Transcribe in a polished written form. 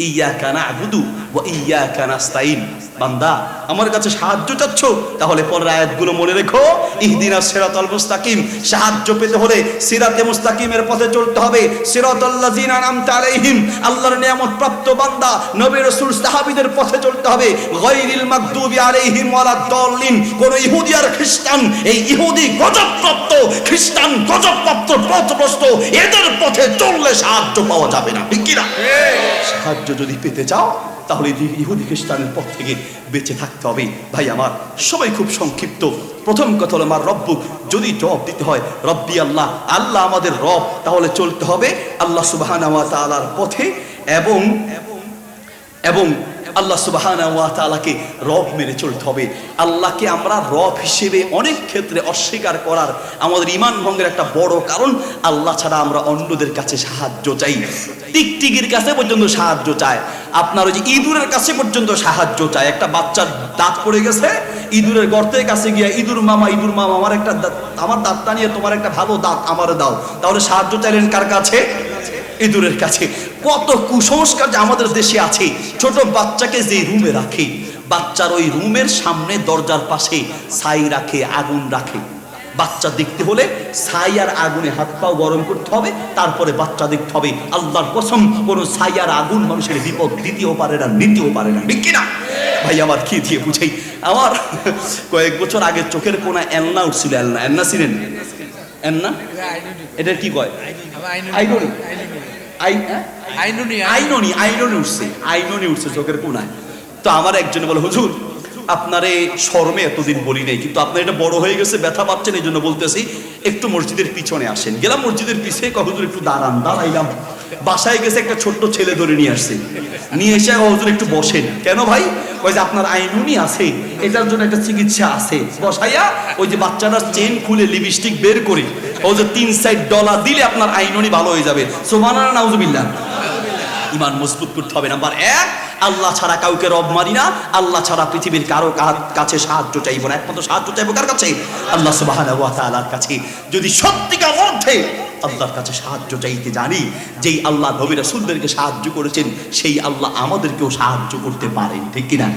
ইয়াকা না'বুদু ওয়া ইয়াকা নাস্তাইন। বান্দা আমার কাছে সাহায্য চাচ্ছ, তাহলে পরের আয়াতগুলো মনে রেখো। ইহদিনাস সিরাতাল মুস্তাকিম, সাহায্য পেতে হলে সিরাতে মুস্তাকিমের পথে চলতে হবে। সিরাতাল্লাযিনা আন'আমতা আলাইহিম, আল্লাহর নিয়ামত প্রাপ্ত বান্দা নবী রাসূল সাহাবীদের পথে চলতে হবে। গায়রিল মাগদুবি আলাইহিম ওয়ালাদ-দাল্লিন, কোন ইহুদি আর খ্রিস্টান, এই ইহুদি গজবপ্রাপ্ত খ্রিস্টান গজবপ্রাপ্ত পথভ্রষ্ট এদের পথে চললে সাহায্য পাওয়া যাবে না, ঠিক কি না? সাহায্য যদি পেতে চাও তাহলে ইহুদি খ্রিস্টানের পথ থেকে বেঁচে থাকতে হবে। ভাই আমার, সময় খুব সংক্ষিপ্ত। প্রথম কথা হলো আমার রব্বু, যদি জবাব দিতে হয় রব্বি আল্লাহ, আল্লাহ আমাদের রব, তাহলে চলতে হবে আল্লাহ সুবহানাহু ওয়া তাআলার পথে এবং এবং আল্লাহ সুবহানাহু ওয়া তাআলাকে রব মেনে চলতে হবে। আল্লাহকে আমরা রব হিসেবে অনেক ক্ষেত্রে অস্বীকার করার আমাদের ঈমান ভঙ্গের একটা বড় কারণ, আল্লাহ ছাড়া আমরা অন্যদের কাছে সাহায্য চাই। টিকটিকির কাছে পর্যন্ত সাহায্য চায়, আপনার ওই যে ইঁদুরের কাছে পর্যন্ত সাহায্য চায়। একটা বাচ্চার দাঁত পড়ে গেছে, ইঁদুরের গর্তের কাছে গিয়ে ইঁদুর মামা আমার একটা আমার দাঁতটা নিয়ে তোমার একটা ভালো দাঁত আমারে দাও, তাহলে সাহায্য চাইলেন কার কাছে? ইঁদুরের কাছে। কত কুসংস্কার যে আমাদের দেশে আছে। ছোট বাচ্চাকে যে রুমে রাখে, বাচ্চার ওই রুমের সামনে দরজার পাশে ছাই রাখে, আগুন রাখে। বাচ্চা দেখতে হলে ছাই আর আগুনে হাত পাও গরম করতে হবে, তারপরে বাচ্চা দেখতে হবে। আল্লাহর কসম, কোন ছাই আর আগুন মানুষের বিপদ দিতেও পারে না, নিতেও পারে না, ঠিক কিনা? ভাই আমার কি দিয়ে বুঝাই, আমার কয়েক বছর আগে চোখের কোনা এলনা উঠছিল। এলনা ছিলেন? এলনা এটা কি কয়? আইননি উঠছে চোখের কোনায়। তো আমার একজনে বলে, হুজুর আপনারে শরমে এতদিন বলি নাই, কিন্তু আপনার এটা বড় হয়ে গেছে, ব্যথা পাচ্ছেন, এই জন্য বলতেছি একটু মসজিদের পিছনে আসেন। গেলাম মসজিদের পিছে, হুজুর একটু দাঁড়াইলাম। বাসায় গেছে একটা ছোট্ট ছেলে ধরে নিয়ে আসছে, নিয়ে এসে হুজুর একটু বসেন। কেন ভাই? ওই যে আপনার আইনুনি আছে, এটার জন্য একটা চিকিৎসা আছে। বসাইয়া ওই যে বাচ্চাটার চেন খুলে লিপস্টিক বের করে ওই যে $3-4 দিলে আপনার আইনুনি ভালো হয়ে যাবে। সুবহানাল্লাহ, নাউজুবিল্লাহ। ঈমান মজবুত করতে হবে। নাম্বার 1, আল্লাহ ছাড়া কাউকে রব মানি না, আল্লাহ ছাড়া পৃথিবীর কারো কাছে সাহায্য চাইবো না। একমাত্র সাহায্য চাইবো কার কাছে? আল্লাহ সুবহানাহু ওয়া তাআলার কাছে। যদি সত্যিকার অর্থে আল্লাহর কাছে সাহায্য চাইতে জানি, যেই আল্লাহ নবী রাসূলদেরকে সাহায্য করেছেন সেই আল্লাহ আমাদেরকেও সাহায্য করতে পারেন, ঠিক কিনা?